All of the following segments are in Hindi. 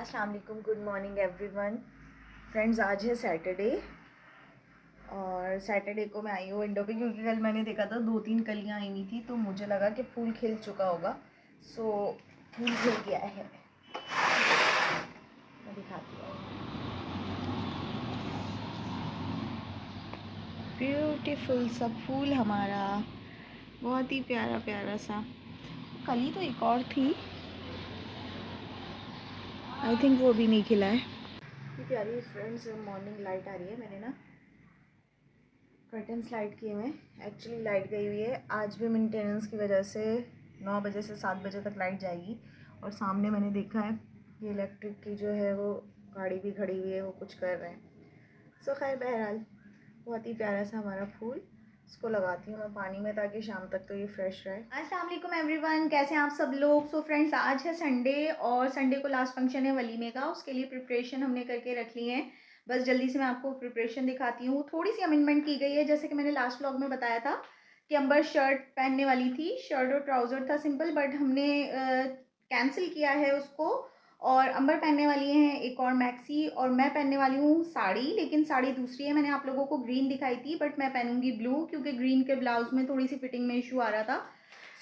अस्सलाम वालेकुम, गुड मॉर्निंग एवरीवन। फ्रेंड्स, आज है सैटरडे और सैटरडे को मैं आई हूँ विंडो पे क्योंकि कल मैंने देखा था 2-3 कलियाँ आई हुई थी तो मुझे लगा कि फूल खिल चुका होगा। सो फूल खिल गया है, मैं दिखाती हूँ। ब्यूटीफुल सा फूल हमारा, बहुत ही प्यारा प्यारा सा। कली तो एक और थी, आई थिंक वो भी नहीं खिला है। ये प्यारी फ्रेंड्स मॉर्निंग लाइट आ रही है, मैंने ना कर्टन्स लाइट किए हुए हैं। एक्चुअली लाइट गई हुई है, आज भी मेंटेनेंस की वजह से 9 बजे से 7 बजे तक लाइट जाएगी। और सामने मैंने देखा है ये इलेक्ट्रिक की जो है वो गाड़ी भी खड़ी हुई है, वो कुछ कर रहे हैं। सो खैर बहरहाल बहुत ही प्यारा सा हमारा फूल, इसको लगाती हूँ मैं पानी में ताकि शाम तक तो ये फ्रेश रहे। अस्सलाम वालेकुम एवरीवन, कैसे हैं आप सब लोग। सो फ्रेंड्स, आज है संडे और संडे को लास्ट फंक्शन है वलीमे का, उसके लिए प्रिपरेशन हमने करके रख ली है। बस जल्दी से मैं आपको प्रिपरेशन दिखाती हूँ। थोड़ी सी अमेंडमेंट की गई है, जैसे कि मैंने लास्ट व्लॉग में बताया था कि अंबर शर्ट पहनने वाली थी, शर्ट और ट्राउज़र था सिंपल, बट हमने कैंसिल किया है उसको। और अंबर पहनने वाली हैं एक और मैक्सी, और मैं पहनने वाली हूँ साड़ी, लेकिन साड़ी दूसरी है। मैंने आप लोगों को ग्रीन दिखाई थी बट मैं पहनूंगी ब्लू क्योंकि ग्रीन के ब्लाउज में थोड़ी सी फिटिंग में इशू आ रहा था।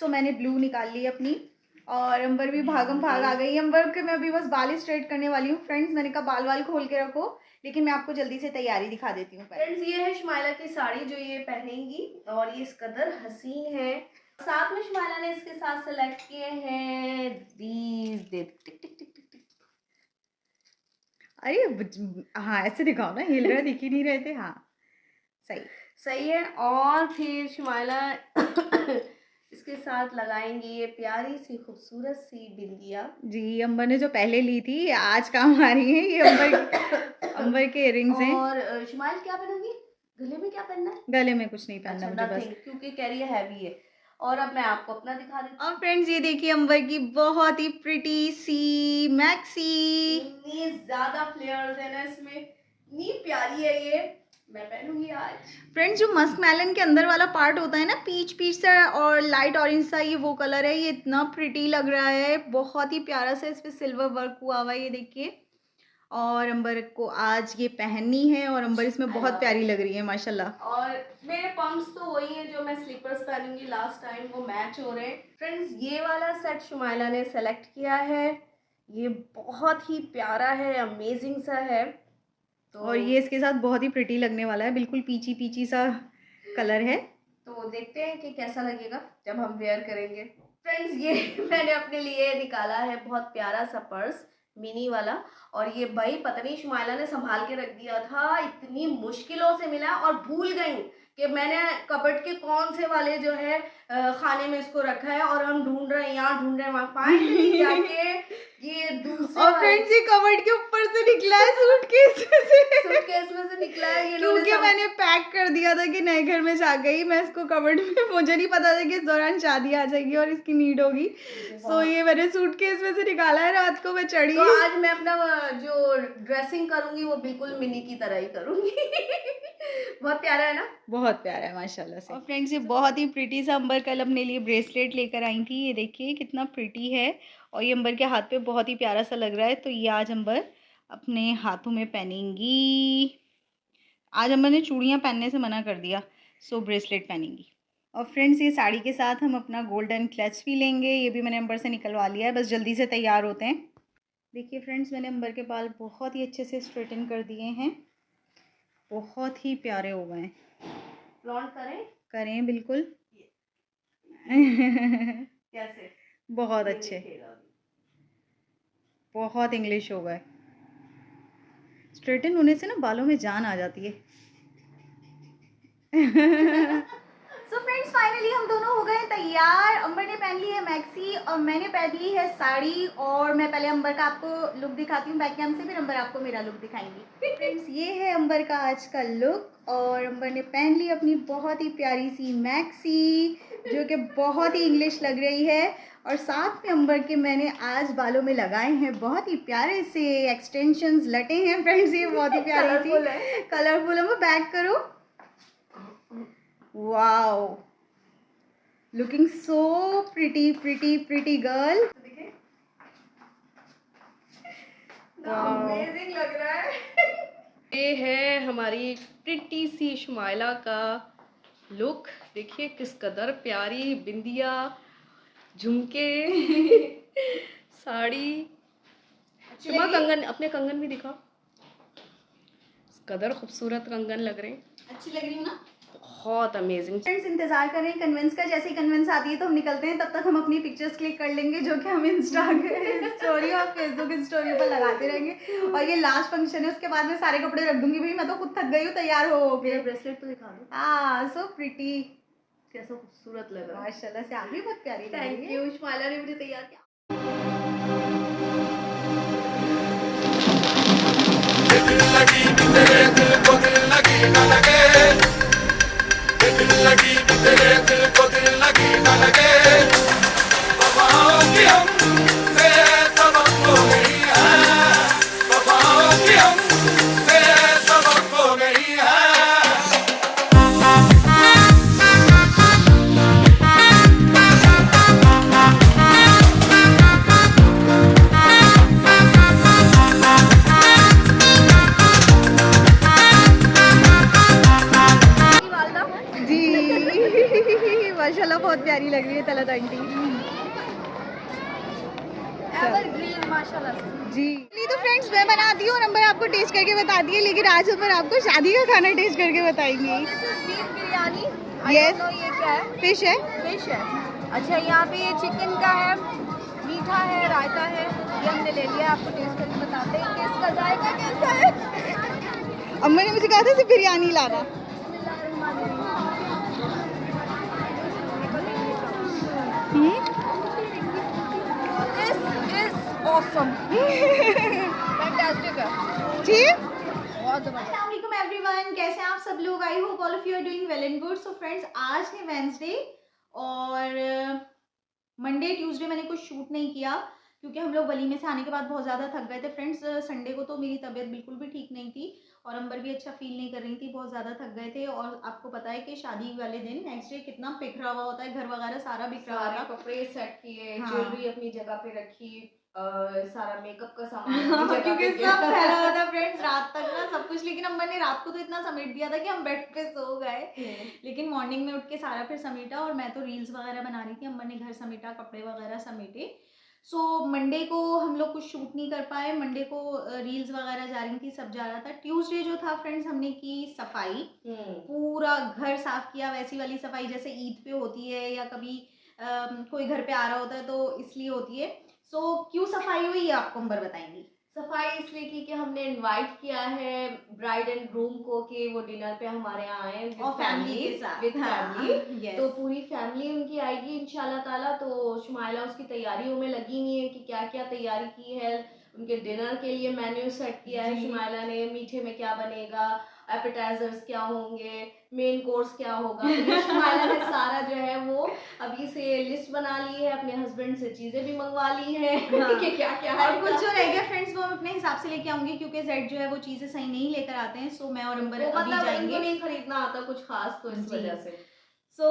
सो मैंने ब्लू निकाल ली अपनी। और अंबर भी भागम भाग आ गई। अंबर के मैं अभी बस बाल स्ट्रेट करने वाली हूँ। फ्रेंड्स, मैंने कहा बाल वाल खोल के रखो, लेकिन मैं आपको जल्दी से तैयारी दिखा देती हूँ। फ्रेंड्स, ये है शुमाइला की साड़ी जो ये पहनेंगी और ये इस कदर हसीन है। साथ में शुमाइला ने इसके साथ सेलेक्ट किए हैं दीज टिक टिक टिक टिक टिक। अरे हाँ, ऐसे दिखाओ ना, हिल रहा दिख ही नहीं रहे थे। हाँ सही सही है। और फिर शुमाइला इसके साथ लगाएंगी ये प्यारी सी खूबसूरत सी बिंदिया। जी, अंबर ने जो पहले ली थी आज काम आ रही है। ये अंबर के इयरिंग्स हैं। और शुमाइल क्या पहनूंगी, गले में क्या पहनना है? गले में कुछ नहीं पहनना अच्छा, मुझे बस। नथिंग, क्योंकि कैरी हैवी है। और अब मैं आपको अपना दिखा देती हूँ। और फ्रेंड्स, ये देखिए अंबर की बहुत ही प्रिटी सी मैक्सी। इतनी ज्यादा फ्लेयर्स है ना इसमें, इतनी प्यारी है ये, मैं पहनूंगी आज। फ्रेंड्स, जो मस्क मेलन के अंदर वाला पार्ट होता है ना, पीच पीच सा और लाइट ऑरेंज सा, ये वो कलर है। ये इतना प्रिटी लग रहा है, बहुत ही प्यारा सा इस पे सिल्वर वर्क हुआ हुआ है, ये देखिए। और अंबर को आज ये पहननी है और अंबर इसमें बहुत प्यारी लग रही है माशाल्लाह। और मेरे पम्प्स तो वही हैं जो मैं स्लीपर्स पहनूंगी लास्ट टाइम, वो मैच हो रहे हैं। फ्रेंड्स, ये वाला सेट शुमाइला ने सेलेक्ट किया है, ये बहुत ही प्यारा है, अमेजिंग सा है। तो और ये इसके साथ बहुत ही प्रिटी लगने वाला है, बिल्कुल पीची पीची सा कलर है। तो देखते हैं कि कैसा लगेगा जब हम वेयर करेंगे। फ्रेंड्स, ये मैंने अपने लिए निकाला है बहुत प्यारा सा पर्स, मिनी वाला। और ये भाई पता नहीं शुमाइला ने संभाल के रख दिया था, इतनी मुश्किलों से मिला और भूल गई कि मैंने कबर्ड के कौन से वाले जो है खाने में इसको रखा है। और हम ढूंढ रहे हैं, यहाँ ढूंढ रहे हैं, वहाँ फाइनली जाके ये दूसरे और वाले फ्रेंड्स, ये कबर्ड के ऊपर से निकला है, सूटकेस में से। सूटकेस में से निकला है। ये क्योंकि मैंने पैक कर दिया था कि नए घर में जा गई मैं इसको कबर्ड में, मुझे नहीं पता था कि इस दौरान शादी आ जाएगी और इसकी नीड होगी। सो ये मैंने सूटकेस में से निकाला है, रात को मैं चढ़ी। तो आज मैं अपना जो ड्रेसिंग करूंगी वो बिल्कुल मिनी की तरह ही करूंगी। बहुत प्यारा है ना, बहुत प्यारा है माशाल्लाह से। और फ्रेंड्स, ये बहुत ही प्रिटी सा अंबर कल अपने लिए ब्रेसलेट लेकर आई थी, ये देखिए कितना प्रिटी है। और ये अंबर के हाथ पे बहुत ही प्यारा सा लग रहा है, तो ये आज अंबर अपने हाथों में पहनेंगी। आज अंबर ने चूड़ियाँ पहनने से मना कर दिया, सो ब्रेसलेट पहनेंगी। और फ्रेंड्स, ये साड़ी के साथ हम अपना गोल्डन क्लच भी लेंगे, ये भी मैंने अंबर से निकलवा लिया है, बस जल्दी से तैयार होते हैं। देखिए फ्रेंड्स, मैंने अंबर के बाल बहुत ही अच्छे से स्ट्रेटन कर दिए हैं, बहुत ही प्यारे हो गए हैं। फ्लॉन्ट करें करें बिल्कुल। कैसे, बहुत ये अच्छे, देखिएगा अभी। बहुत इंग्लिश हो गए। स्ट्रेटन होने से ना बालों में जान आ जाती है। सो फ्रेंड्स, फाइनली हम दोनों हो गए तैयार। अंबर ने पहन ली है मैक्सी और मैंने पहन ली है साड़ी। और मैं पहले अंबर का आपको लुक दिखाती हूँ बैक कैम से, फिर अंबर आपको मेरा लुक दिखाएंगी। फ्रेंड्स, ये है अंबर का आज का लुक। और अंबर ने पहन ली अपनी बहुत ही प्यारी सी मैक्सी, जो कि बहुत ही इंग्लिश लग रही है। और साथ में अंबर के मैंने आज बालों में लगाए हैं बहुत ही प्यारे से एक्सटेंशंस, लटे हैं फ्रेंड्स, ये बहुत ही प्यारी सी कलरफुल। अंबर बैक करो, wow, looking so pretty pretty pretty girl. कितना अमेजिंग लग रहा है। ये है हमारी प्रिटी सी शुमाइला का लुक। देखिए किस कदर प्यारी बिंदिया, झुमके, साड़ी। शुमा कंगन, अपने कंगन भी दिखाओ। इस कदर खूबसूरत कंगन लग रहे हैं। अच्छी लग रही हूँ ना? बहुत अमेजिंग। फ्रेंड्स इंतजार कर रहे हैं कन्वेंस का, जैसे ही कन्वेंस आती है तो हम निकलते हैं। तब तक हम अपनी पिक्चर्स क्लिक कर लेंगे जो कि हम इंस्टा स्टोरी और फेसबुक स्टोरी पर लगाते रहेंगे। और ये लास्ट फंक्शन है, उसके बाद में सारे कपड़े रख दूंगी। भाई मैं तो खुद थक गई हूँ तैयार हो मेरा ब्रेसलेट तो दिखा दो। हाँ, सो प्रिटी, कैसा खूबसूरत लग रहा है। माशाल्लाह से आप भी बहुत प्यारी लग रही थैंक है। यू, शुमाइला ने मुझे तैयार किया। दिल लगी कि तेरे दिल को दिल लगी न लगे, दिल लगी कि तेरे दिल को दिल लगी न लगे, वफाओं की हमसे सबक हो गई है, वफाओं की हमसे सबक हो गई है। जी माशाल्लाह बहुत प्यारी लग रही है तलत आंटी। एवरग्रीन माशाल्लाह से। जी नहीं तो फ्रेंड्स मैं बनाती हूँ और नंबर आपको टेस्ट करके बताती है, लेकिन आज हम आपको शादी का खाना टेस्ट करके बताएंगे। बीफ बिरयानी। Yes. ये क्या है? फिश है। फिश है। अच्छा, यहाँ पे ये चिकन का है, मीठा है, रायता है। ये हमने ले लिया, आपको टेस्ट करके बताते हैं कि इसका जायका कैसा है। अम्मा ने मुझे कहा था सिर्फ बिरयानी लाना। This is awesome. Fantastic है। जी बहुत जबरदस्त। अस्सलाम एवरीवन, कैसे हैं आप सब लोग? I hope all of you are doing well and good. So friends आज है वेंसडे और मंडे ट्यूसडे मैंने कुछ शूट नहीं किया क्योंकि हम लोग वलीमे से आने के बाद बहुत ज़्यादा थक गए थे। फ्रेंड्स संडे को तो मेरी तबीयत बिल्कुल भी ठीक नहीं थी और अंबर भी अच्छा फील नहीं कर रही थी, बहुत ज़्यादा थक गए थे। और आपको पता है कि शादी वाले दिन नेक्स्ट डे कितना बिखरा हुआ होता है, घर वगैरह सारा बिखरा हुआ था। कपड़े सेट किए, हाँ। ज्वेलरी अपनी जगह पे रखी, सारा मेकअप का सामान अपनी जगह क्योंकि पे सब किया। फैला हुआ था फ्रेंड्स रात तक ना सब कुछ। लेकिन अम्मा ने रात को तो इतना समेट दिया था कि हम बेड पे सो गए, लेकिन मॉर्निंग में उठ के सारा फिर समेटा। और मैं तो रील्स वगैरह बना रही थी, अम्मा ने घर समेटा, कपड़े वगैरह समेटे। सो मंडे को हम लोग कुछ शूट नहीं कर पाए। मंडे को रील्स वगैरह जा रही थी, सब जा रहा था। ट्यूसडे जो था फ्रेंड्स हमने की सफाई, पूरा घर साफ किया, वैसी वाली सफाई जैसे ईद पे होती है या कभी कोई घर पे आ रहा होता है तो इसलिए होती है। सो क्यों सफाई हुई आपको अंबर बताएंगी। सफाई इसलिए की कि हमने इनवाइट किया है ब्राइड एंड ग्रूम को कि वो डिनर पे हमारे यहाँ आए और फैमिली के साथ। With family. yes. तो पूरी फैमिली उनकी आएगी इंशाल्लाह ताला। तो शुमाइला उसकी तैयारियों में लगी हुई है कि क्या क्या तैयारी की है। उनके डिनर के लिए मेन्यू सेट किया है शुमाइला ने, मीठे में क्या बनेगा, एपेटाइजर्स क्या होंगे, मेन कोर्स क्या होगा। तो शुमाइला ने सारा जो है वो अभी से लिस्ट बना ली है, अपने हस्बैंड से चीजें भी मंगवा ली है। हाँ। कि क्या क्या और कुछ जो रह गया फ्रेंड्स वो हम अपने हिसाब से लेके आऊंगी क्योंकि जेड जो है वो चीजें सही नहीं लेकर आते हैं। सो मैं और अंबर अभी मतलब जाएंगे। इनको नहीं खरीदना आता कुछ खास, तो इस जी। वजह से। सो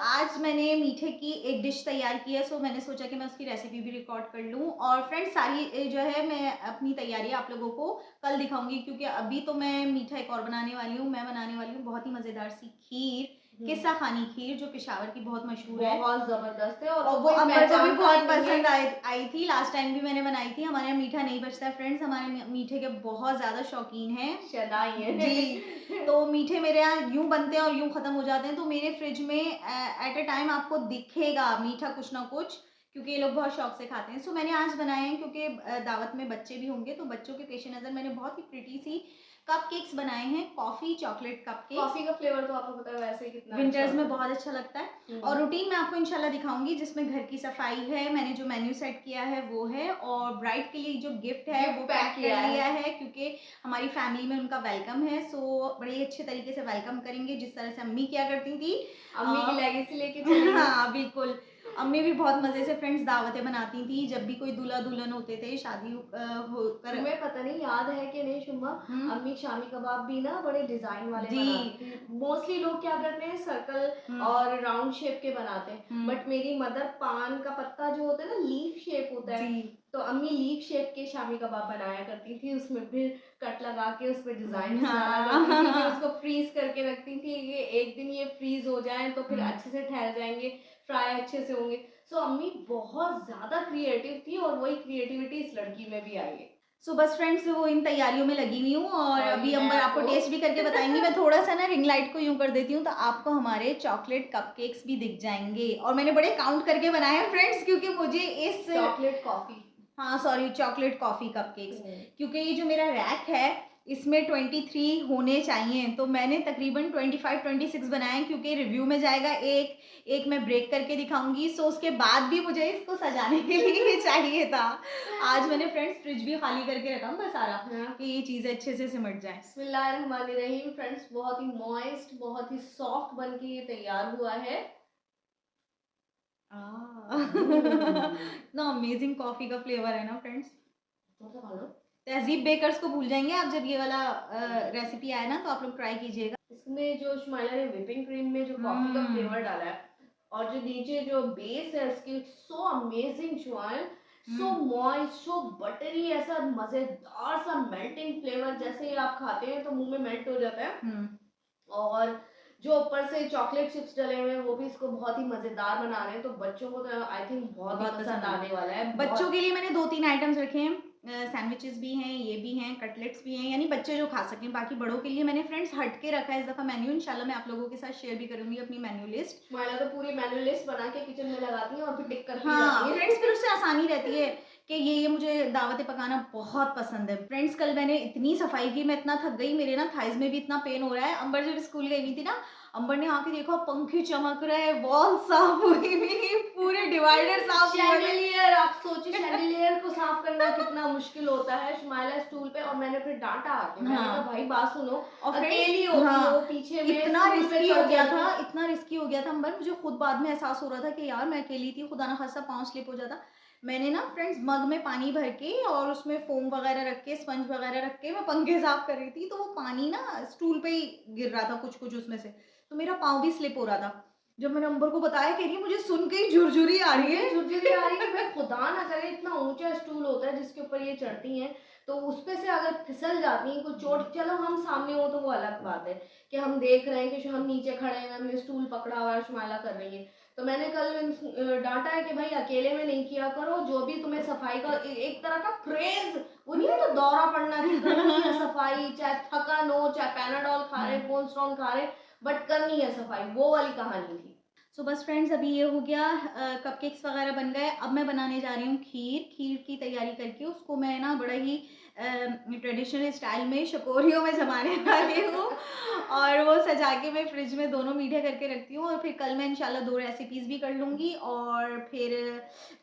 आज मैंने मीठे की एक डिश तैयार की है। सो मैंने सोचा कि मैं उसकी रेसिपी भी रिकॉर्ड कर लूँ। और फ्रेंड्स सारी जो है मैं अपनी तैयारी आप लोगों को कल दिखाऊंगी क्योंकि अभी तो मैं मीठा एक और बनाने वाली हूँ। मैं बनाने वाली हूँ बहुत ही मज़ेदार सी खीर, किस्सा खानी खीर, जो पेशावर की बहुत मशहूर है, बहुत जबरदस्त है। और और वो कोई अंबर को भी पहचानता बहुत ही नहीं है। पसंद आई थी। लास्ट टाइम भी मैंने बनाई थी। हमारे यहाँ मीठा नहीं बचता है फ्रेंड्स, हमारे मीठे के बहुत ज़्यादा शौकीन हैं शदाई है जी। तो मीठे मेरे यहाँ यूं बनते हैं और यूं ख़त्म हो जाते हैं। तो मेरे फ्रिज में एट अ टाइम आपको दिखेगा मीठा कुछ ना कुछ, क्योंकि ये लोग बहुत शौक से खाते हैं। सो मैंने आज बनाए हैं क्योंकि दावत में बच्चे भी होंगे, तो बच्चों के पेश नज़र मैंने बहुत ही प्रिटी सी कप केक्स बनाए हैं, coffee chocolate cup cakes. Coffee का फ्लेवर तो आपको पता है वैसे ही कितना विंटर्स अच्छा में होता है। बहुत अच्छा लगता है। और रूटीन मैं आपको इंशाल्लाह दिखाऊंगी जिसमें घर की सफाई है, मैंने जो मेन्यू सेट किया है वो है, और ब्राइड के लिए जो गिफ्ट है वो पैक कर लिया है क्योंकि हमारी फैमिली में उनका वेलकम है। सो बड़े अच्छे तरीके से वेलकम करेंगे जिस तरह से अम्मी किया करती थी। अम्मी की लेगेसी लेके चली। हाँ बिल्कुल, अम्मी भी बहुत मज़े से फ्रेंड्स दावतें बनाती थी जब भी कोई दूल्हा दुल्हन होते थे शादी होकर। तुम्हें पता नहीं याद है कि नहीं शुमा, अम्मी शामी कबाब भी ना बड़े डिजाइन वाले बनाती थी। मोस्टली लोग क्या करते हैं सर्कल और राउंड शेप के बनाते हैं, बट मेरी मदर पान का पत्ता जो होता है ना लीफ शेप होता है तो अम्मी लीफ शेप के शामी कबाब बनाया करती थी, उसमें फिर कट लगा के उस पर डिजाइन डाला करती थी, फिर उसको फ्रीज करके रखती थी। ये एक दिन ये फ्रीज हो जाए तो फिर अच्छे से ठहर जाएंगे, फ्राई अच्छे से होंगे। सो अम्मी बहुत ज्यादा क्रिएटिव थी और वही क्रिएटिविटी इस लड़की में भी आई है। सो बस फ्रेंड्स, वो इन तैयारियों में लगी हुई हूँ और अभी मैं अंबर आपको आपको टेस्ट भी करके बताएंगी। मैं थोड़ा सा ना रिंग लाइट को यूं कर देती हूँ तो आपको हमारे चॉकलेट कपकेक्स भी दिख जाएंगे। और मैंने बड़े काउंट करके बनाए हैं फ्रेंड्स, क्योंकि मुझे इस चॉकलेट कॉफी, हाँ सॉरी, चॉकलेट कॉफ़ी कपकेक्स, क्योंकि ये जो मेरा रैक है इसमें 23 होने चाहिए, तो मैंने तकरीबन 25-26 बनाए हैं, क्योंकि रिव्यू में जाएगा एक एक मैं ब्रेक करके दिखाऊंगी। सो उसके बाद भी मुझे इसको सजाने के लिए चाहिए था। आज मैंने फ्रेंड्स फ्रिज भी खाली करके रखा बस सारा, कि ये चीज़ें अच्छे से सिमट जाए। बिस्मिल्लाहिर्रहमानिर्रहीम। फ्रेंड्स, बहुत ही मॉइस्ट, बहुत ही सॉफ्ट बन के ये तैयार हुआ है। ना अमेजिंग कॉफ़ी का फ्लेवर है ना फ्रेंड्स। थोड़ा सा खा लो। तहजीब बेकर्स को भूल जाएंगे आप, जब ये वाला रेसिपी आए ना तो आप लोग ट्राई कीजिएगा। इसमें जो शुमाइला ने व्हिपिंग क्रीम में जो कॉफी का फ्लेवर डाला है और जो नीचे जो बेस है इसकी, सो अमेजिंग शुमाइल, सो मॉइस्ट, सो बटरी, ऐसा मजेदार सा मेल्टिंग फ्लेवर, जैसे ही आप खाते हैं तो मुंह में मेल्ट हो जाता है। और जो ऊपर से चॉकलेट चिप्स डले हुए हैं वो भी इसको बहुत ही मजेदार बना रहे हैं, तो बच्चों को तो आई थिंक बहुत ही पसंद आने वाला है। बच्चों के लिए मैंने 2-3 आइटम्स रखे हैं, सैंडविचेस भी हैं, ये भी हैं, कटलेट्स भी हैं, यानी बच्चे जो खा सकें। बाकी बड़ों के लिए मैंने फ्रेंड्स हट के रखा है इस दफ़ा मेन्यू। इंशाल्लाह मैं आप लोगों के साथ शेयर भी करूंगी अपनी मेन्यू लिस्ट। माला तो पूरी मेन्यू लिस्ट बना के किचन में लगाती है और फिर टिक करती हाँ जाती है। फ्रेंड्स, फिर उससे आसानी रहती है कि ये मुझे दावतें पकाना बहुत पसंद है। फ्रेंड्स, कल मैंने इतनी सफाई की, मैं इतना थक गई, मेरे ना थाइज में भी इतना पेन हो रहा है। अंबर जब स्कूल गई हुई थी ना, अंबर ने आके देखा पंखे चमक रहे, वॉल साफ हुई हुई, पूरे डिवाइडर साफ हुए। शैंडिलियर, आप सोचिए शैंडिलियर को साफ करना कितना मुश्किल होता है। शुमाइला स्टूल पे, और मैंने फिर डांटा आके, मैंने कहा भाई बात सुनो, और अकेली होती हो पीछे में, इतना स्टूल पे रिस्की हो चढ़ गया जाती था, हो। इतना रिस्की हो गया था अंबर, मुझे खुद बाद में एहसास हो रहा था कि यार मैं अकेली थी, खुदा ना खासा पाँव स्लिप हो जाता। मैंने ना फ्रेंड्स मग में पानी भर के और उसमें फोम वगैरह रख के, स्पंज वगैरह रख के मैं पंखे साफ कर रही थी, तो वो पानी ना स्टूल पे ही गिर रहा था कुछ कुछ उसमें से, तो मेरा पाँव भी स्लिप हो रहा था। जब मैंने अंबर को बताया, कह रही मुझे सुन के ही झुरझुरी आ रही है, झुरझुरी आ रही है। मैं खुदा ना करे, इतना ऊंचा स्टूल होता है जिसके ऊपर ये चढ़ती हैं, तो उस पे से अगर फिसल जाती हैं कुछ चोट, चलो हम सामने हो तो वो अलग बात है कि हम देख रहे हैं कि हम नीचे खड़े हैं, हमने स्टूल पकड़ा हुआ है, शुमाइला कर रही है। तो मैंने कल डांटा है कि भाई अकेले में नहीं किया करो, जो भी तुम्हें सफाई का एक तरह का क्रेज, वो नहीं होता दौरा पड़ना कि करनी है सफाई, चाहे थकान हो, चाहे पैनाडॉल खा रहे, कोल्स्ट्रॉन खा रहे, बट करनी है सफाई, वो वाली कहानी थी। सो बस फ्रेंड्स, अभी ये हो गया, कपकेक्स वगैरह बन गए। अब मैं बनाने जा रही हूँ खीर की तैयारी करके उसको मैं ना बड़ा ही ट्रेडिशनल स्टाइल में शकोरियों में जमाने वाली हूँ और वो सजा के मैं फ्रिज में दोनों मीठे करके रखती हूँ। और फिर कल मैं इंशाल्लाह 2 रेसिपीज़ भी कर लूँगी और फिर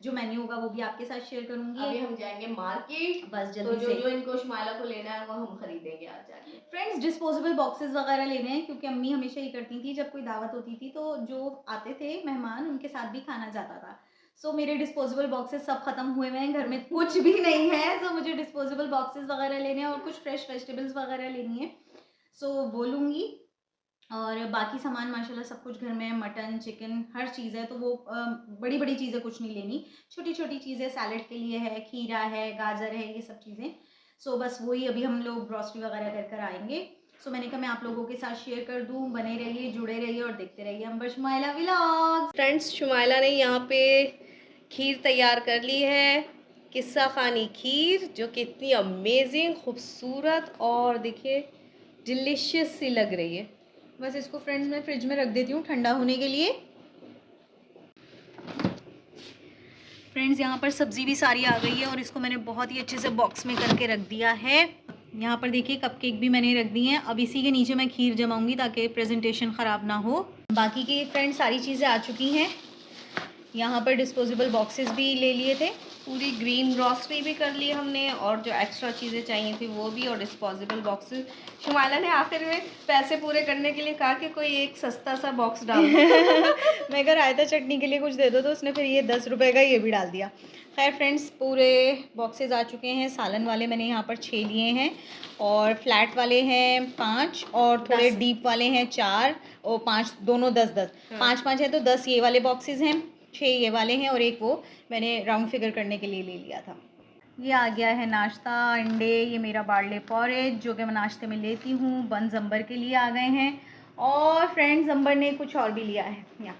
जो मेन्यू होगा वो भी आपके साथ शेयर करूँगी। अभी हम जाएंगे मार्केट, बस तो जल्दी से जो इनको शुमाइला को लेना है वो हम खरीदेंगे आज जाके। फ्रेंड्स, डिस्पोजेबल बॉक्सेस वगैरह लेने हैं, क्योंकि अम्मी हमेशा ही करती थी जब कोई दावत होती थी तो जो आते थे मेहमान उनके साथ भी खाना जाता था। सो मेरे डिस्पोजेबल बॉक्सेस सब खत्म हुए हैं, घर में कुछ भी नहीं है, सो मुझे डिस्पोजेबल बॉक्सेस वगैरह लेने हैं और कुछ फ्रेश वेजिटेबल्स वगैरह लेनी है, सो वो लूँगी। और बाकी सामान माशाल्लाह सब कुछ घर में है, मटन चिकन हर चीज़ है, तो वो बड़ी बड़ी चीज़ें कुछ नहीं लेनी, छोटी छोटी चीज़ें सैलड के लिए है, खीरा है, गाजर है, ये सब चीज़ें। सो बस वही अभी हम लोग ग्रॉसरी वगैरह कर कर आएंगे। सो मैंने कहा मैं आप लोगों के साथ शेयर कर दूँ, बने रहिए, जुड़े रहिए और देखते रहिए अंबर शुमाइला व्लॉग्स। फ्रेंड्स, शुमाइला ने यहाँ पे खीर तैयार कर ली है, किस्सा खानी खीर, जो कि इतनी अमेजिंग, खूबसूरत और देखिए डिलीशियस सी लग रही है। बस इसको फ्रेंड्स मैं फ्रिज में रख देती हूँ ठंडा होने के लिए। फ्रेंड्स, यहाँ पर सब्ज़ी भी सारी आ गई है और इसको मैंने बहुत ही अच्छे से बॉक्स में करके रख दिया है। यहाँ पर देखिए कपकेक भी मैंने रख दी हैं। अब इसी के नीचे मैं खीर जमाऊँगी ताकि प्रेजेंटेशन ख़राब ना हो। बाकी की फ्रेंड्स सारी चीज़ें आ चुकी हैं। यहाँ पर डिस्पोजेबल बॉक्सेस भी ले लिए थे, पूरी ग्रीन ग्रॉसरी भी कर ली हमने, और जो एक्स्ट्रा चीज़ें चाहिए थी वो भी, और डिस्पोजेबल बॉक्सेस। शुमाइला ने आखिर में पैसे पूरे करने के लिए कहा कि कोई एक सस्ता सा बॉक्स डाल दो। मैं अगर रायता चटनी के लिए कुछ दे दो, तो उसने फिर ये 10 रुपये का ये भी डाल दिया। खैर फ्रेंड्स, पूरे बॉक्सेस आ चुके हैं। सालन वाले मैंने यहाँ पर 6 लिए हैं और फ्लैट वाले हैं 5 और थोड़े डीप वाले हैं 4 और 5, दोनों 10-10, 5-5 है तो 10 ये वाले बॉक्सेस हैं, 6 ये वाले हैं और एक वो मैंने राउंड फिगर करने के लिए ले लिया था। ये आ गया है नाश्ता, अंडे, ये मेरा बार्ले पॉरेज जो कि मैं नाश्ते में लेती हूँ। बंस अंबर के लिए आ गए हैं और फ्रेंड्स अंबर ने कुछ और भी लिया है यहाँ।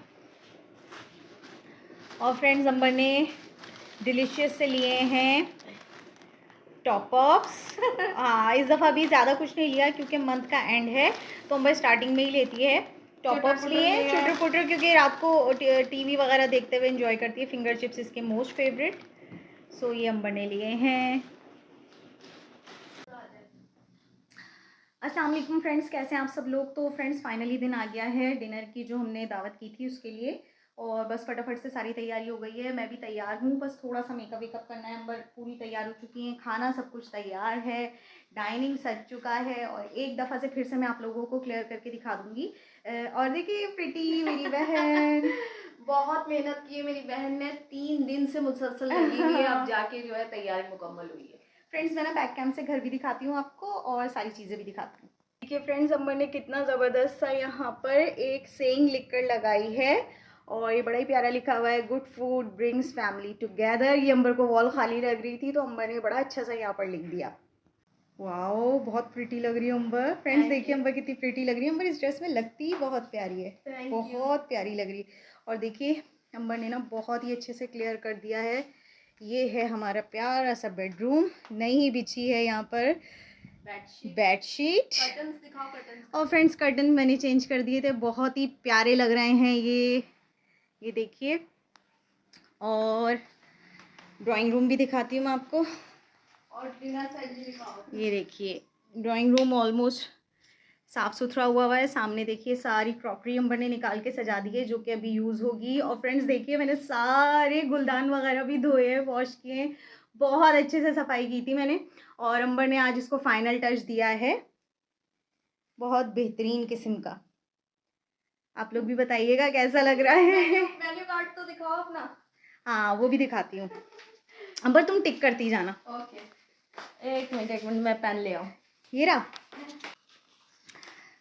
और फ्रेंड्स अंबर ने डिलीशियस से लिए हैं टॉप अप्स। हाँ, इस दफ़ा भी ज़्यादा कुछ नहीं लिया क्योंकि मंथ का एंड है, तो अंबर स्टार्टिंग में ही लेती है। टॉप अप्स लिए चुटर पुटर, क्योंकि रात को टीवी वगैरह देखते हुए एंजॉय करती है। फिंगर चिप्स इसके मोस्ट फेवरेट, सो ये अंबर ने लिए हैं। अस्सलाम वालेकुम फ्रेंड्स, कैसे हैं आप सब लोग। तो फ्रेंड्स फाइनली दिन आ गया है डिनर की जो हमने दावत की थी उसके लिए, और बस फटाफट से सारी तैयारी हो गई है। मैं भी तैयार हूँ, बस थोड़ा सा मेकअप वेकअप करना है। अंबर पूरी तैयार हो चुकी हैं, खाना सब कुछ तैयार है, डाइनिंग सज चुका है। और एक दफ़ा से फिर से मैं आप लोगों को क्लियर करके दिखा दूँगी। और देखिए प्रिटी मेरी बहन बहुत मेहनत की है मेरी बहन ने, 3 दिन से मुसलसल लगी हुई है, अब जाके जो है तैयारी मुकम्मल हुई है। फ्रेंड्स मैं ना बैक कैम से घर भी दिखाती हूँ आपको और सारी चीज़ें भी दिखाती हूँ। देखिए फ्रेंड्स अंबर ने कितना ज़बरदस्त सा यहाँ पर एक सेइंग लिखकर लगाई है, और ये बड़ा ही प्यारा लिखा हुआ है, good food brings family together. ये अंबर को वॉल खाली लग रही थी तो अंबर ने बड़ा अच्छा सा यहाँ पर लिख दिया। वाओ, बहुत प्रिटी लग रही है अंबर। फ्रेंड्स देखिए अंबर कितनी प्रिटी लग रही है। अंबर इस ड्रेस में लगती बहुत प्यारी है, बहुत प्यारी लग रही है। और देखिए अंबर ने ना बहुत ही अच्छे से क्लियर कर दिया है। ये है हमारा प्यारा सा बेडरूम, नई बिछी है यहाँ पर बेडशीट। कर्टन्स दिखाओ, कर्टन्स। और फ्रेंड्स कर्टन मैंने चेंज कर दिए थे, बहुत ही प्यारे लग रहे हैं ये देखिए। और ड्राइंग रूम भी दिखाती हूँ मैं आपको, और डिनर सेट भी दिखाओ। ये देखिए ड्राइंग रूम ऑलमोस्ट साफ़ सुथरा हुआ है। सामने देखिए सारी क्रॉकरी अंबर ने निकाल के सजा दी है जो कि अभी यूज़ होगी। और फ्रेंड्स देखिए मैंने सारे गुलदान वगैरह भी धोए हैं, वॉश किए हैं, बहुत अच्छे से सफाई की थी मैंने। और अंबर ने आज इसको फाइनल टच दिया है, बहुत बेहतरीन किस्म का। आप लोग भी बताइएगा कैसा लग रहा है। मेन्यू कार्ड तो दिखाओ अपना। हाँ वो भी दिखाती हूँ। अंबर तुम टिक करती जाना। ओके, एक मिनट मैं पेन ले आऊँ। ये रहा।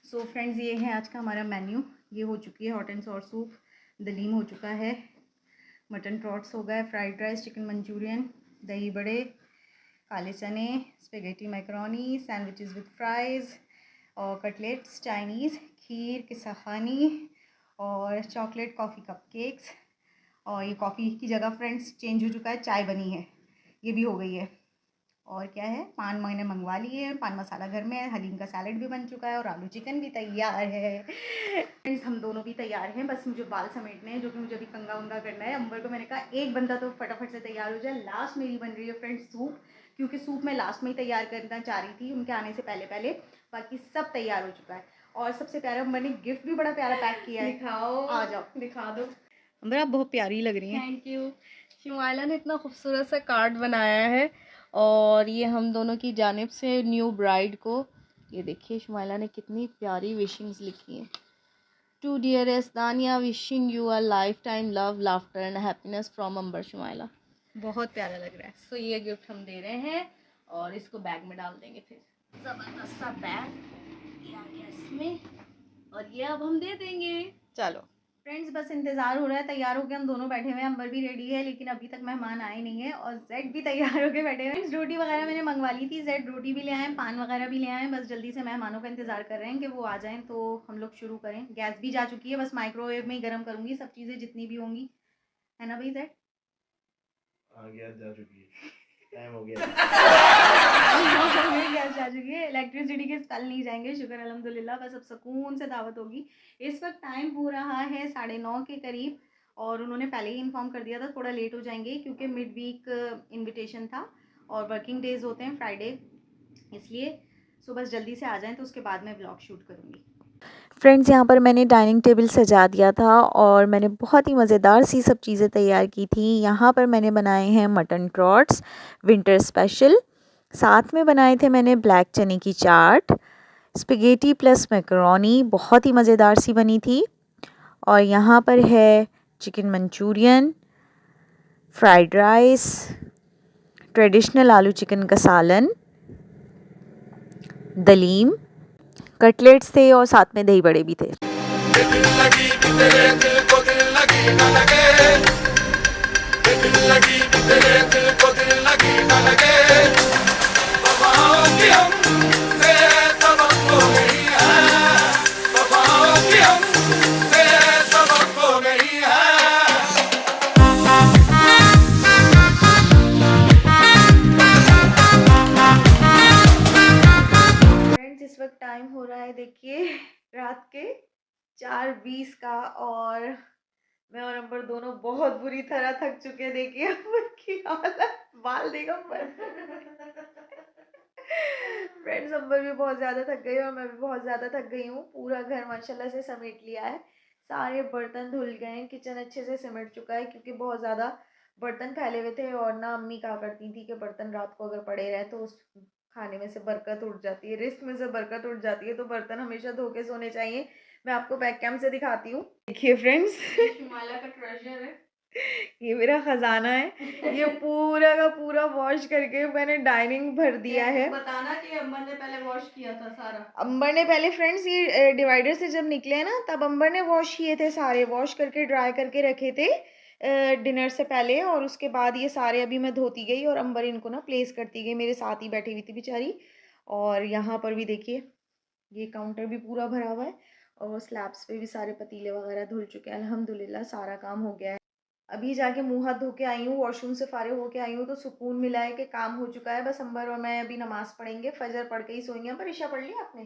सो फ्रेंड्स ये है आज का हमारा मेन्यू। ये हो चुकी है हॉट एंड सॉर सूप, दलीम हो चुका है, मटन ट्रॉट्स हो गए, फ्राइड राइस, चिकन मंचूरियन, दही बड़े, काले चने, spaghetti macaroni, sandwiches with fries और कटलेट्स चाइनीज़, खीर, किस्सा खानी और चॉकलेट कॉफ़ी कपकेक्स। और ये कॉफ़ी की जगह फ्रेंड्स चेंज हो चुका है, चाय बनी है, ये भी हो गई है। और क्या है, पान मैंने मंगवा लिए है, पान मसाला घर में है, हलीम का सैलड भी बन चुका है और आलू चिकन भी तैयार है। फ्रेंड्स हम दोनों भी तैयार हैं, बस मुझे बाल समेटने हैं जो कि मुझे अभी कंगा वंगा करना है। अंबर को मैंने कहा एक बंदा तो फटाफट से तैयार हो जाए। लास्ट मेरी बन रही है फ्रेंड्स सूप, क्योंकि सूप मैं लास्ट में ही तैयार करना चाह रही थी उनके आने से पहले। बाकी सब तैयार हो चुका है। और सबसे प्यारा अंबर ने गिफ्ट भी बड़ा प्यारा पैक किया है। दिखाओ, आ जाओ, दिखा दो। अंबर आप बहुत प्यारी लग रही हैं। Thank you. शुमाइला ने इतना खूबसूरत सा कार्ड बनाया है, और ये हम दोनों की जानिब से न्यू ब्राइड को। ये देखिए शुमाइला ने कितनी प्यारी विशिंग्स लिखी हैं। To dearest Dania, wishing you a lifetime love, laughter and happiness from Amber Shumaila. बहुत प्यारा लग रहा है। सो ये गिफ्ट हम दे रहे हैं और इसको बैग में डाल देंगे। फिर ज़बरदस्त सा बैग ये आ गया इसमें, और ये अब हम दे देंगे। चलो फ्रेंड्स बस इंतज़ार हो रहा है, तैयार होकर हम दोनों बैठे हुए हैं। अंबर भी रेडी है लेकिन अभी तक मेहमान आए नहीं है, और जेड भी तैयार होकर बैठे हुए हैं। रोटी वगैरह मैंने मंगवा ली थी, जेड रोटी भी ले आए, पान वगैरह भी ले आए। बस जल्दी से मेहमानों का इंतज़ार कर रहे हैं कि वो आ जाएं तो हम लोग शुरू करें। गैस भी जा चुकी है, बस माइक्रोवेव में ही गर्म करूँगी सब चीज़ें जितनी भी होंगी, है ना भाई जेड? गैस जा चुकी है, टाइम हो गया। गैस जा चुकी है, इलेक्ट्रिसिटी के कल नहीं जाएंगे, शुक्र अल्हम्दुलिल्लाह। बस अब सुकून से दावत होगी। इस वक्त टाइम हो रहा है 9:30 के करीब, और उन्होंने पहले ही इन्फॉर्म कर दिया था थोड़ा लेट हो जाएंगे क्योंकि मिड वीक इन्विटेशन था और वर्किंग डेज होते हैं फ्राइडे, इसलिए। सो बस जल्दी से आ जाएं तो उसके बाद मैं व्लॉग शूट करूँगी। फ्रेंड्स यहाँ पर मैंने डाइनिंग टेबल सजा दिया था और मैंने बहुत ही मज़ेदार सी सब चीज़ें तैयार की थी। यहाँ पर मैंने बनाए हैं मटन ट्रॉट्स विंटर स्पेशल, साथ में बनाए थे मैंने ब्लैक चने की चाट, स्पेगेटी प्लस मैकरोनी, बहुत ही मज़ेदार सी बनी थी। और यहाँ पर है chicken Manchurian, fried rice, traditional आलू चिकन का सालन, दलीम, कटलेट्स थे और साथ में दही बड़े भी थे। दिल लगी कि तेरे दिल को दिल लगी न लगे, दिल लगी कि तेरे दिल को दिल लगी लगी न लगे वफाओं की हमसे सबक हो गई है वफाओं की हमसे सबक हो गई है फ्रेंड्स इस वक्त टाइम हो रहा है देखिए रात के 4:20 का, और मैं और अंबर दोनों बहुत बुरी तरह थक चुके हैं। देखिए अंबर की हालत, बाल देखो अंबर। फ्रेंड्स अंबर भी बहुत ज़्यादा थक गई और मैं भी बहुत ज़्यादा थक गई हूँ। पूरा घर माशाल्लाह से समेट लिया है, सारे बर्तन धुल गए हैं, किचन अच्छे से सिमट चुका है क्योंकि बहुत ज़्यादा बर्तन फैले हुए थे। और ना अम्मी कहा करती थी कि बर्तन रात को अगर पड़े रहे तो उस खाने में से बरकत उठ जाती है, रिस्क में से बरकत उठ जाती है, तो बर्तन हमेशा धो के सोने चाहिए। मैं आपको बैक कैम से दिखाती हूँ, देखिए फ्रेंड्स। हिमालय का ट्रेजर है। ये मेरा खजाना है, ये पूरा का पूरा वॉश करके मैंने डाइनिंग भर दिया है। बताना कि अम्मा ने पहले वॉश किया था सारा। अंबर ने पहले फ्रेंड्स ये डिवाइडर से जब निकले हैं ना तब अंबर ने वॉश किए थे, सारे वॉश करके ड्राई करके रखे थे डिनर से पहले, और उसके बाद ये सारे अभी मैं धोती गई और अंबर इनको ना प्लेस करती गई, मेरे साथ ही बैठी हुई थी बेचारी। और यहाँ पर भी देखिए ये काउंटर भी पूरा भरा हुआ है और स्लैब्स पे भी सारे पतीले वगैरह धुल चुके हैं, अल्हम्दुलिल्लाह सारा काम हो गया है। अभी जाके मुंह हाथ धो के आई हूँ, वॉशरूम से फारिग होके आई हूँ, तो सुकून मिला है कि काम हो चुका है। बस अंबर और मैं अभी नमाज़ पढ़ेंगे, फजर पढ़ के ही सोएंगे। पर ईशा पढ़ लिया आपने?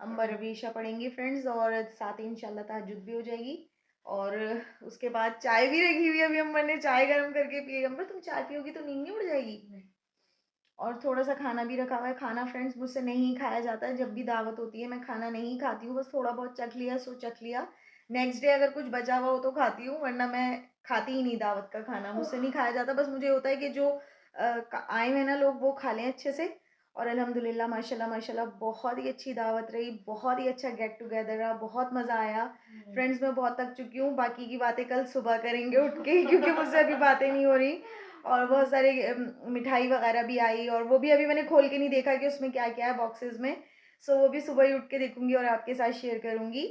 अंबर अभी ईशा पढ़ेंगे फ्रेंड्स, और साथ ही इंशाल्लाह तहज्जुद भी हो जाएगी। और उसके बाद चाय भी रखी हुई है, अभी अंबर ने चाय गर्म करके पिए। अंबर तुम चाय पियोगी तो नींद नहीं उड़ जाएगी? और थोड़ा सा खाना भी रखा हुआ है। खाना फ्रेंड्स मुझसे नहीं खाया जाता है, जब भी दावत होती है मैं खाना नहीं खाती हूँ, बस थोड़ा बहुत चख लिया सो चख लिया। नेक्स्ट डे अगर कुछ बचा हुआ हो तो खाती हूँ, वरना मैं खाती ही नहीं दावत का खाना, मुझसे नहीं खाया जाता। बस मुझे होता है कि जो आए हैं ना लोग वो खा लें अच्छे से। और अल्हम्दुलिल्लाह माशाल्लाह माशाल्लाह बहुत ही अच्छी दावत रही, बहुत ही अच्छा गेट टुगेदर रहा, बहुत मज़ा आया। फ्रेंड्स मैं बहुत थक चुकी हूँ, बाकी की बातें कल सुबह करेंगे उठ के क्योंकि मुझसे अभी बातें नहीं हो रही। और बहुत सारे मिठाई वगैरह भी आई, और वो भी अभी मैंने खोल के नहीं देखा कि उसमें क्या क्या है बॉक्सेस में। सो वो भी सुबह ही उठ के देखूंगी और आपके साथ शेयर करूंगी।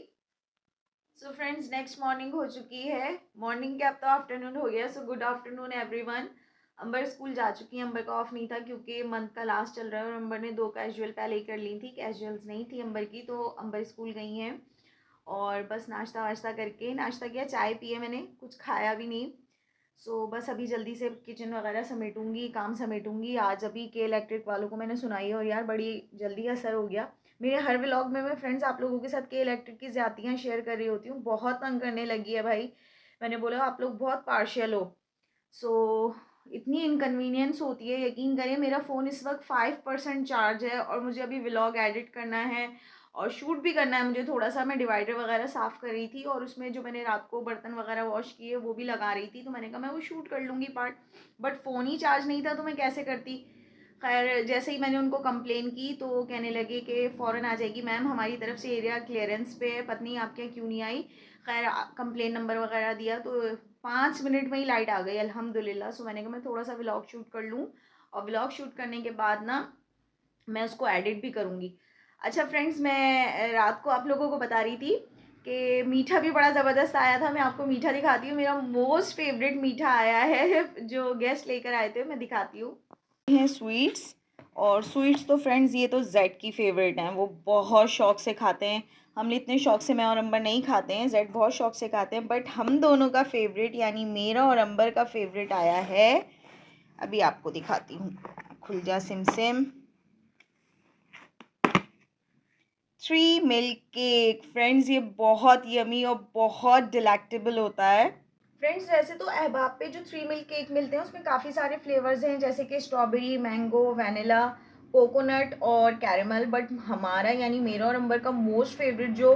सो फ्रेंड्स नेक्स्ट मॉर्निंग हो चुकी है, मॉर्निंग क्या अब तो आफ्टरनून हो गया। So good afternoon everyone. Amber school जा चुकी है, अंबर का ऑफ नहीं था क्योंकि मंथ का लास्ट चल रहा है, और अंबर ने 2 कैजुअल पहले ही कर ली थी, कैजुअल्स नहीं थी अंबर की, तो अंबर स्कूल गई हैं। और बस नाश्ता वाश्ता करके, नाश्ता किया, चाय पिए, मैंने कुछ खाया भी नहीं। सो बस अभी जल्दी से किचन वगैरह समेटूंगी, काम समेटूंगी। आज अभी के इलेक्ट्रिक वालों को मैंने सुनाई है और यार बड़ी जल्दी असर हो गया। मेरे हर व्लॉग में मैं फ्रेंड्स आप लोगों के साथ के इलेक्ट्रिक की ज़्यादतियाँ शेयर कर रही होती हूँ, बहुत तंग करने लगी है भाई। मैंने बोला आप लोग बहुत पार्शियल हो। सो इतनी इनकन्वीनियंस होती है, यकीन करें मेरा फ़ोन इस वक्त 5% चार्ज है और मुझे अभी व्लॉग एडिट करना है और शूट भी करना है मुझे थोड़ा सा। मैं डिवाइडर वगैरह साफ़ कर रही थी और उसमें जो मैंने रात को बर्तन वगैरह वॉश किए वो भी लगा रही थी, तो मैंने कहा मैं वो शूट कर लूँगी part, but phone he charge नहीं था तो मैं कैसे करती। खैर जैसे ही मैंने उनको कंप्लेन की तो वो कहने लगे कि फ़ौरन आ जाएगी मैम, हमारी तरफ से एरिया क्लियरेंस पे है, पता नहीं आपके यहाँ क्यों नहीं आई। खैर कंप्लेन नंबर वगैरह दिया तो 5 मिनट में ही लाइट आ गई अल्हम्दुलिल्लाह। सो मैंने कहा मैं थोड़ा सा व्लॉग शूट कर लूँ और व्लॉग शूट करने के बाद ना मैं उसको एडिट भी करूँगी। अच्छा फ्रेंड्स मैं रात को आप लोगों को बता रही थी कि मीठा भी बड़ा ज़बरदस्त आया था, मैं आपको मीठा दिखाती हूँ। मेरा मोस्ट फेवरेट मीठा आया है जो गेस्ट लेकर आए थे, मैं दिखाती हूँ। हैं स्वीट्स, और स्वीट्स तो फ्रेंड्स ये तो जेड की फेवरेट हैं, वो बहुत शौक़ से खाते हैं। हम इतने शौक़ से मैं और अंबर नहीं खाते हैं, जेड बहुत शौक़ से खाते हैं, बट हम दोनों का फेवरेट यानी मेरा और अंबर का फेवरेट आया है। अभी आपको दिखाती हूँ, खुल जा SIM SIM. 3 milk cake friends, ये बहुत यमी और बहुत डिलेक्टेबल होता है। फ्रेंड्स वैसे तो अहबाब पे जो 3 मिल्क केक मिलते हैं उसमें काफ़ी सारे फ्लेवर्स हैं, जैसे कि स्ट्रॉबेरी, मैंगो, वनीला, कोकोनट और कैरेमल, बट हमारा यानी मेरा और अंबर का मोस्ट फेवरेट जो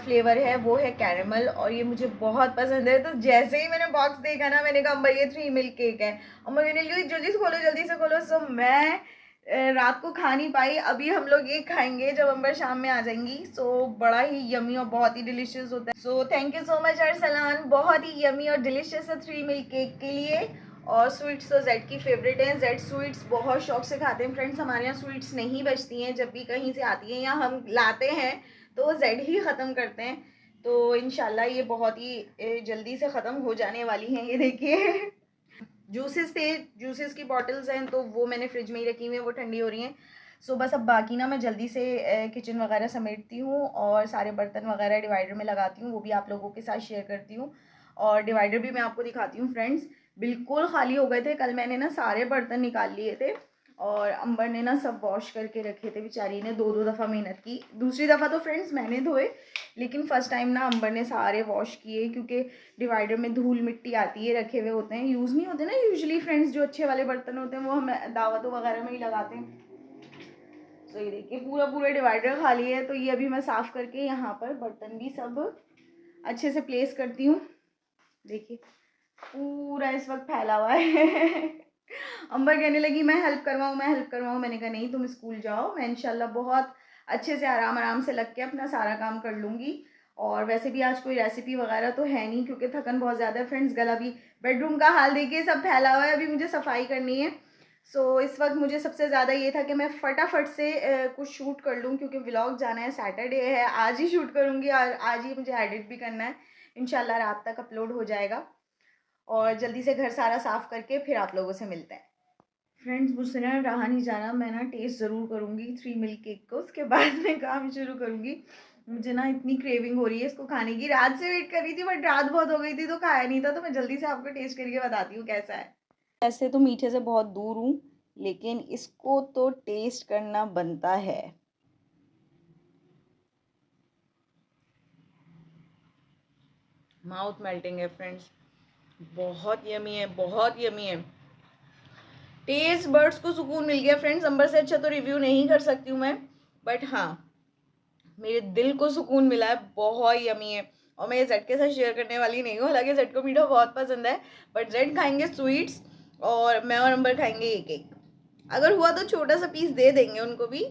फ्लेवर है वो है कैरेमल, और ये मुझे बहुत पसंद है। तो जैसे ही मैंने बॉक्स देखा ना मैंने कहा अंबर ये 3 मिल्क केक है, अंबर कहने लगी जल्दी से खोलो जल्दी से खोलो। सो मैं रात को खा नहीं पाई, अभी हम लोग ये खाएंगे जब अंबर शाम में आ जाएंगी। सो बड़ा ही यमी और बहुत ही डिलीशियस होता है। So thank you so much Arsalan, बहुत ही यमी और डिलीशियस है 3 मिल्क केक के लिए। और स्वीट्स तो जेड की फेवरेट हैं, जेड स्वीट्स बहुत शौक से खाते हैं फ्रेंड्स। हमारे यहाँ स्वीट्स नहीं बचती हैं, जब भी कहीं से आती हैं या हम लाते हैं तो वो जेड ही ख़त्म करते हैं। तो इंशाल्लाह ये बहुत ही जल्दी से ख़त्म हो जाने वाली हैं, ये देखिए। जूसेस थे, जूसेस की बॉटल्स हैं तो वो मैंने फ्रिज में ही रखी हुई हैं, वो ठंडी हो रही हैं। सो बस अब बाकी ना मैं जल्दी से किचन वगैरह समेटती हूँ और सारे बर्तन वगैरह डिवाइडर में लगाती हूँ, वो भी आप लोगों के साथ शेयर करती हूँ। और डिवाइडर भी मैं आपको दिखाती हूँ फ्रेंड्स, बिल्कुल खाली हो गए थे। कल मैंने ना सारे बर्तन निकाल लिए थे और अंबर ने ना सब वॉश करके रखे थे, बेचारी ने 2-2 दफ़ा मेहनत की। दूसरी दफ़ा तो फ्रेंड्स मैंने धोए, लेकिन फ़र्स्ट टाइम ना अंबर ने सारे वॉश किए, क्योंकि डिवाइडर में धूल मिट्टी आती है, रखे हुए होते हैं, यूज़ नहीं होते ना यूजुअली फ्रेंड्स। जो अच्छे वाले बर्तन होते हैं वो हम दावतों वगैरह में ही लगाते हैं। तो ये देखिए पूरा पूरा डिवाइडर खाली है, तो ये अभी मैं साफ़ करके यहाँ पर बर्तन भी सब अच्छे से प्लेस करती हूँ। देखिए पूरा इस वक्त फैला हुआ है। अंबर कहने लगी मैं हेल्प करवाऊँ, मैं हेल्प करवाऊँ। मैंने कहा नहीं, तुम स्कूल जाओ, मैं इंशाल्लाह बहुत अच्छे से आराम आराम से लग के अपना सारा काम कर लूँगी। और वैसे भी आज कोई रेसिपी वगैरह तो है नहीं, क्योंकि थकन बहुत ज़्यादा है फ्रेंड्स। गला भी, बेडरूम का हाल देखिए, सब फैला हुआ है, अभी मुझे सफाई करनी है। सो इस वक्त मुझे सबसे ज़्यादा ये था कि मैं फटाफट से कुछ शूट कर लूँ, क्योंकि व्लॉग जाना है, सैटरडे है, आज ही शूट करूँगी और आज ही मुझे एडिट भी करना है। इंशाल्लाह रात तक अपलोड हो जाएगा और जल्दी से घर सारा साफ़ करके फिर आप लोगों से मिलते हैं। फ्रेंड्स मुझसे ना रहा नहीं जाना, मैं ना टेस्ट ज़रूर करूँगी 3 मिल्क केक को, उसके बाद मैं काम शुरू करूँगी। मुझे ना इतनी क्रेविंग हो रही है इसको खाने की, रात से वेट कर रही थी बट रात बहुत हो गई थी तो खाया नहीं था। तो मैं जल्दी से आपको टेस्ट करके बताती हूँ कैसा है। ऐसे तो मीठे से बहुत दूर हूँ, लेकिन इसको तो टेस्ट करना बनता है। माउथ मेल्टिंग है फ्रेंड्स, बहुत यमी है, बहुत यमी है। टेस्ट बर्ड्स को सुकून मिल गया फ्रेंड्स। अंबर से अच्छा तो रिव्यू नहीं कर सकती हूँ मैं, बट हाँ मेरे दिल को सुकून मिला है, बहुत यमी है। और मैं ये जेड के साथ शेयर करने वाली नहीं हूँ, हालांकि जेड को मीठा बहुत पसंद है, बट जेड खाएंगे स्वीट्स और मैं और अंबर खाएंगे ये केक। अगर हुआ तो छोटा सा पीस दे देंगे उनको भी।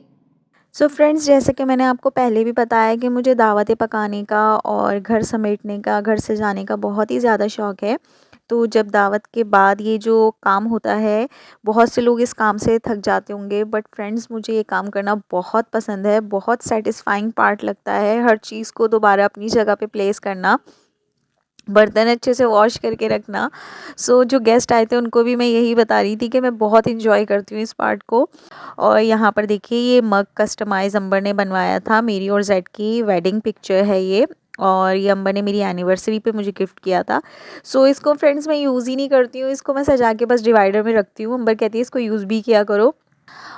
सो फ्रेंड्स, जैसे कि मैंने आपको पहले भी बताया कि मुझे दावतें पकाने का और घर समेटने का, घर सजाने का बहुत ही ज़्यादा शौक़ है। तो जब दावत के बाद ये जो काम होता है, बहुत से लोग इस काम से थक जाते होंगे, बट फ्रेंड्स मुझे ये काम करना बहुत पसंद है। बहुत सेटिस्फाइंग पार्ट लगता है हर चीज़ को दोबारा अपनी जगह पे प्लेस करना, बर्तन अच्छे से वॉश करके रखना। सो जो गेस्ट आए थे उनको भी मैं यही बता रही थी कि मैं बहुत इंजॉय करती हूँ इस पार्ट को। और यहाँ पर देखिए ये मग कस्टमाइज़ अंबर ने बनवाया था, मेरी और जेड की वेडिंग पिक्चर है ये, और ये अंबर ने मेरी एनिवर्सरी पे मुझे गिफ्ट किया था। सो इसको फ्रेंड्स मैं यूज़ ही नहीं करती हूँ, इसको मैं सजा के बस डिवाइडर में रखती हूँ। अंबर कहती है इसको यूज़ भी किया करो।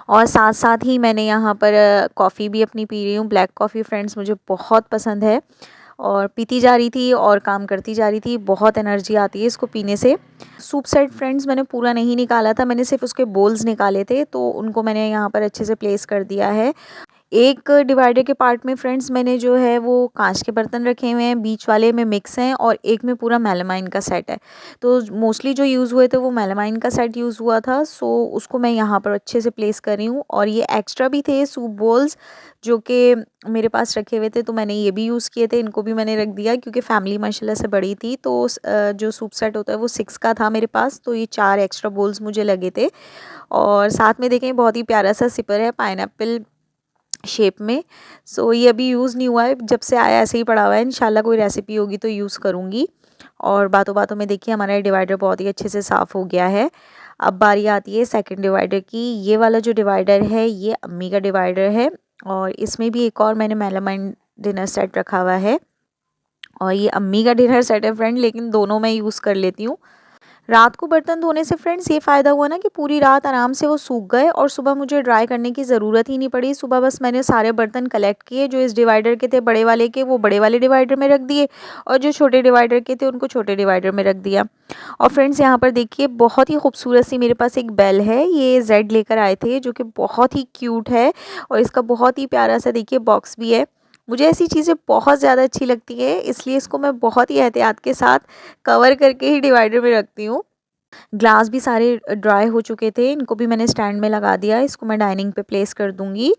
और साथ साथ ही मैंने यहाँ पर कॉफ़ी भी अपनी पी रही हूँ, ब्लैक कॉफ़ी फ्रेंड्स मुझे बहुत पसंद है, और पीती जा रही थी और काम करती जा रही थी। बहुत एनर्जी आती है इसको पीने से। सूप सेट फ्रेंड्स मैंने पूरा नहीं निकाला था, मैंने सिर्फ उसके बोल्स निकाले थे, तो उनको मैंने यहाँ पर अच्छे से प्लेस कर दिया है। एक डिवाइडर के पार्ट में फ्रेंड्स मैंने जो है वो कांच के बर्तन रखे हुए हैं, बीच वाले में मिक्स हैं और एक में पूरा मेलामाइन का सेट है। तो मोस्टली जो यूज़ हुए थे वो मेलामाइन का सेट यूज़ हुआ था, सो उसको मैं यहाँ पर अच्छे से प्लेस कर रही हूँ। और ये एक्स्ट्रा भी थे सूप बोल्स जो कि मेरे पास रखे हुए थे, तो मैंने ये भी यूज़ किए थे, इनको भी मैंने रख दिया क्योंकि फैमिली माशाल्लाह से बड़ी थी। तो जो सूप सेट होता है वो 6 का था मेरे पास, तो ये 4 एक्स्ट्रा बोल्स मुझे लगे थे। और साथ में देखें बहुत ही प्यारा सा सिपर है पाइनएप्पल शेप में। सो ये अभी यूज़ नहीं हुआ है, जब से आया ऐसे ही पड़ा हुआ है, इंशाल्लाह कोई रेसिपी होगी तो यूज़ करूँगी। और बातों बातों में देखिए हमारा डिवाइडर बहुत ही अच्छे से साफ़ हो गया है। अब बारी आती है सेकंड डिवाइडर की। ये वाला जो डिवाइडर है ये अम्मी का डिवाइडर है, और इसमें भी एक और मैंने मेलामाइन डिनर सेट रखा हुआ है, और ये अम्मी का डिनर सेट है फ्रेंड, लेकिन दोनों मैं यूज़ कर लेती हूँ। रात को बर्तन धोने से फ्रेंड्स ये फ़ायदा हुआ ना कि पूरी रात आराम से वो सूख गए और सुबह मुझे ड्राई करने की ज़रूरत ही नहीं पड़ी। सुबह बस मैंने सारे बर्तन कलेक्ट किए जो इस डिवाइडर के थे बड़े वाले के, वो बड़े वाले डिवाइडर में रख दिए, और जो छोटे डिवाइडर के थे उनको छोटे डिवाइडर में रख दिया। और फ्रेंड्स यहाँ पर देखिए बहुत ही खूबसूरत सी मेरे पास एक बेल है, ये जेड लेकर आए थे, जो कि बहुत ही क्यूट है, और इसका बहुत ही प्यारा सा देखिए बॉक्स भी है। मुझे ऐसी चीज़ें बहुत ज़्यादा अच्छी लगती है, इसलिए इसको मैं बहुत ही एहतियात के साथ कवर करके ही डिवाइडर में रखती हूँ। ग्लास भी सारे ड्राई हो चुके थे, इनको भी मैंने स्टैंड में लगा दिया, इसको मैं डाइनिंग पे प्लेस कर दूंगी।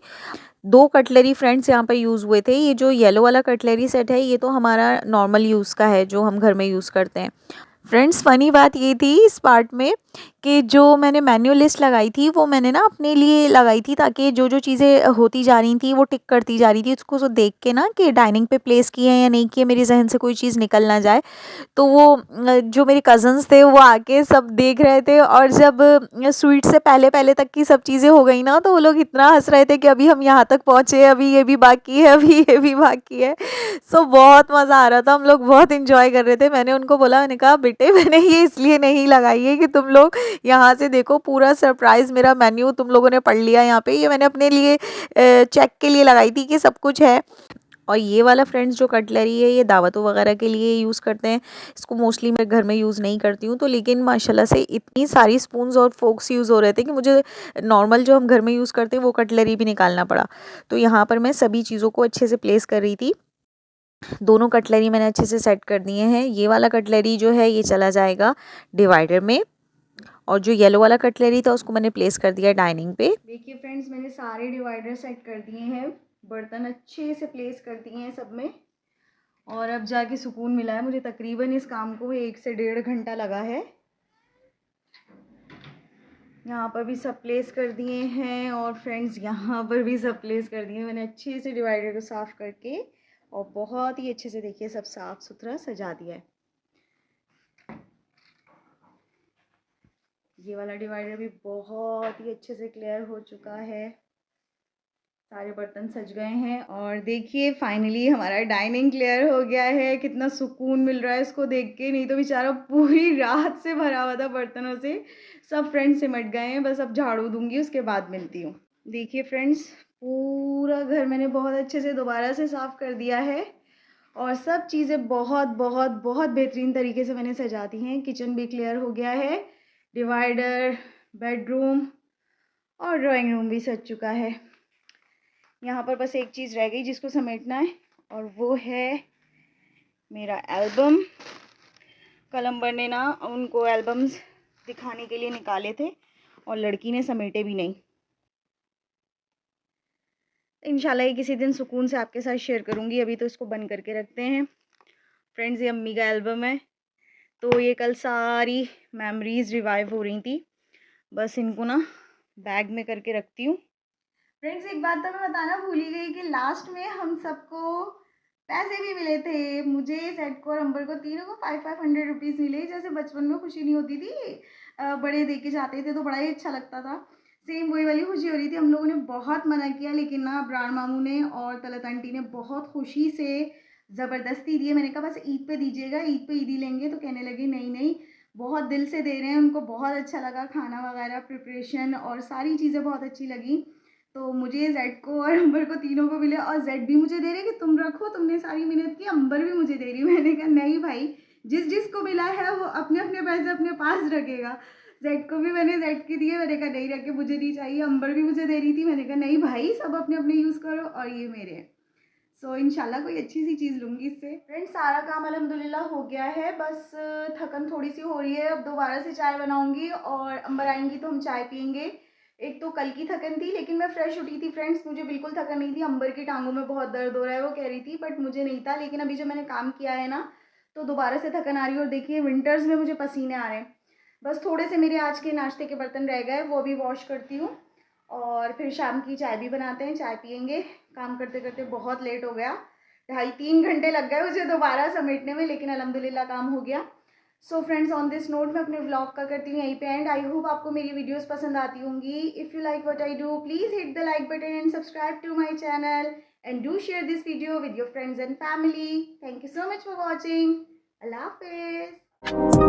2 कटलरी फ्रेंड्स यहाँ पर यूज़ हुए थे। ये जो येलो वाला कटलरी सेट है ये तो हमारा नॉर्मल यूज़ का है जो हम घर में यूज़ करते हैं। फ्रेंड्स फ़नी बात ये थी इस पार्ट में कि जो मैंने मेन्यू लिस्ट लगाई थी वो मैंने ना अपने लिए लगाई थी, ताकि जो जो चीज़ें होती जा रही थी वो टिक करती जा रही थी, उसको देख के ना कि डाइनिंग पे प्लेस किए हैं या नहीं किए, मेरे जहन से कोई चीज़ निकल ना जाए। तो वो जो मेरे कज़न्स थे वो आके सब देख रहे थे, और जब स्वीट से पहले पहले तक की सब चीज़ें हो गई ना, तो वो लोग इतना हंस रहे थे कि अभी हम यहाँ तक पहुँचे, अभी ये भी बाकी है, अभी ये भी बाकी है। सो बहुत मज़ा आ रहा था, हम लोग बहुत इंजॉय कर रहे थे। मैंने उनको बोला, मैंने कहा बेटे मैंने ये इसलिए नहीं लगाई है कि तुम लोग यहाँ से देखो पूरा सरप्राइज़ मेरा मेन्यू तुम लोगों ने पढ़ लिया यहाँ पे, ये मैंने अपने लिए चेक के लिए लगाई थी कि सब कुछ है। और ये वाला फ्रेंड्स जो कटलरी है ये दावतों वगैरह के लिए यूज़ करते हैं, इसको मोस्टली मैं घर में यूज़ नहीं करती हूँ। तो लेकिन माशाल्लाह से इतनी सारी स्पून्स और फोक्स यूज़ हो रहे थे कि मुझे नॉर्मल जो हम घर में यूज़ करते हैं वो कटलरी भी निकालना पड़ा। तो यहाँ पर मैं सभी चीज़ों को अच्छे से प्लेस कर रही थी। दोनों कटलरी मैंने अच्छे से सेट कर दिए हैं। ये वाला कटलरी जो है ये चला जाएगा डिवाइडर में, और जो येलो वाला कटलरी था उसको मैंने प्लेस कर दिया डाइनिंग पे। देखिए फ्रेंड्स, मैंने सारे डिवाइडर सेट कर दिए हैं, बर्तन अच्छे से प्लेस कर दिए हैं सब में, और अब जाके सुकून मिला है मुझे। तकरीबन इस काम को 1 से 1.5 घंटा लगा है। यहाँ पर भी सब प्लेस कर दिए हैं, और फ्रेंड्स यहाँ पर भी सब प्लेस कर दिए हैं मैंने अच्छे से डिवाइडर को साफ़ करके, और बहुत ही अच्छे से देखिए सब साफ़ सुथरा सजा दिया है। ये वाला डिवाइडर भी बहुत ही अच्छे से क्लियर हो चुका है, सारे बर्तन सज गए हैं। और देखिए फाइनली हमारा डाइनिंग क्लियर हो गया है। कितना सुकून मिल रहा है इसको देख के, नहीं तो बेचारा पूरी रात से भरा हुआ था बर्तनों से। सब फ्रेंड्स सिमट गए हैं, बस अब झाड़ू दूंगी उसके बाद मिलती हूँ। देखिए फ्रेंड्स, पूरा घर मैंने बहुत अच्छे से दोबारा से साफ़ कर दिया है, और सब चीज़ें बहुत बहुत बहुत बेहतरीन तरीके से मैंने सजा दी हैं। किचन भी क्लियर हो गया है, डिवाइडर, बेडरूम और ड्राइंग रूम भी सज चुका है। यहाँ पर बस एक चीज़ रह गई जिसको समेटना है, और वो है मेरा एल्बम। कल अंबर ने ना उनको एल्बम्स दिखाने के लिए निकाले थे, और लड़की ने समेटे भी नहीं। इंशाल्लाह ये किसी दिन सुकून से आपके साथ शेयर करूँगी। अभी तो इसको बंद करके रखते हैं। फ्रेंड्स, ये अम्मी का एल्बम है, तो ये कल सारी मेमोरीज़ रिवाइव हो रही थी। बस इनको ना बैग में करके रखती हूँ। फ्रेंड्स, एक बात तो मैं बताना भूल ही गई कि लास्ट में हम सबको पैसे भी मिले थे। मुझे, सेट को और अंबर को, तीनों को 500 रुपीज़ मिले। जैसे बचपन में खुशी नहीं होती थी, बड़े दे के जाते थे तो बड़ा ही अच्छा लगता था, सेम वही वाली खुशी हो रही थी। हम लोगों ने बहुत मना किया, लेकिन ना ब्राण मामू ने और तलत आंटी ने बहुत खुशी से ज़बरदस्ती दिए। मैंने कहा बस ईद पे दीजिएगा, ईद पे ईदी लेंगे। तो कहने लगे नहीं नहीं, बहुत दिल से दे रहे हैं। उनको बहुत अच्छा लगा, खाना वगैरह, प्रिपरेशन और सारी चीज़ें बहुत अच्छी लगी। तो मुझे, जेड को और अंबर को, तीनों को मिले, और जेड भी मुझे दे रहे कि तुम रखो, तुमने सारी मेहनत की। अंबर भी मुझे दे रही। मैंने कहा नहीं भाई, जिस जिसको मिला है वो अपने अपने पैसे अपने पास रखेगा। जेड को भी मैंने जेड के दिए, मैंने कहा नहीं रखे, मुझे नहीं चाहिए। अंबर भी मुझे दे रही थी, मैंने कहा नहीं भाई, सब अपने अपने यूज़ करो, और ये मेरे हैं। सो इंशाल्लाह कोई अच्छी सी चीज़ लूँगी इससे। फ्रेंड्स, सारा काम अल्हम्दुलिल्लाह हो गया है, बस थकन थोड़ी सी हो रही है। अब दोबारा से चाय बनाऊँगी, और अंबर आएंगी तो हम चाय पियेंगे। एक तो कल की थकन थी, लेकिन मैं फ्रेश उठी थी फ्रेंड्स, मुझे बिल्कुल थकन नहीं थी। अंबर की टांगों में बहुत दर्द हो रहा है वो कह रही थी, बट मुझे नहीं था। लेकिन अभी जब मैंने काम किया है ना, तो दोबारा से थकन आ रही है। और देखिए विंटर्स में मुझे पसीने आ रहे हैं। बस थोड़े से मेरे आज के नाश्ते के बर्तन रह गए, वो भी वॉश करती हूँ, और फिर शाम की चाय भी बनाते हैं, चाय पियेंगे। काम करते करते बहुत लेट हो गया, 2.5-3 घंटे लग गए मुझे दोबारा समेटने में, लेकिन अल्हम्दुलिल्लाह काम हो गया। So friends, on this note मैं अपने व्लॉग का करती हूँ यहीं पे एंड। आई होप आपको मेरी वीडियोस पसंद आती होंगी। If you like what I do, please hit the like button and subscribe to my channel, and do share this video with your friends and family. Thank you so much for watching. अल्लाह हाफिज़।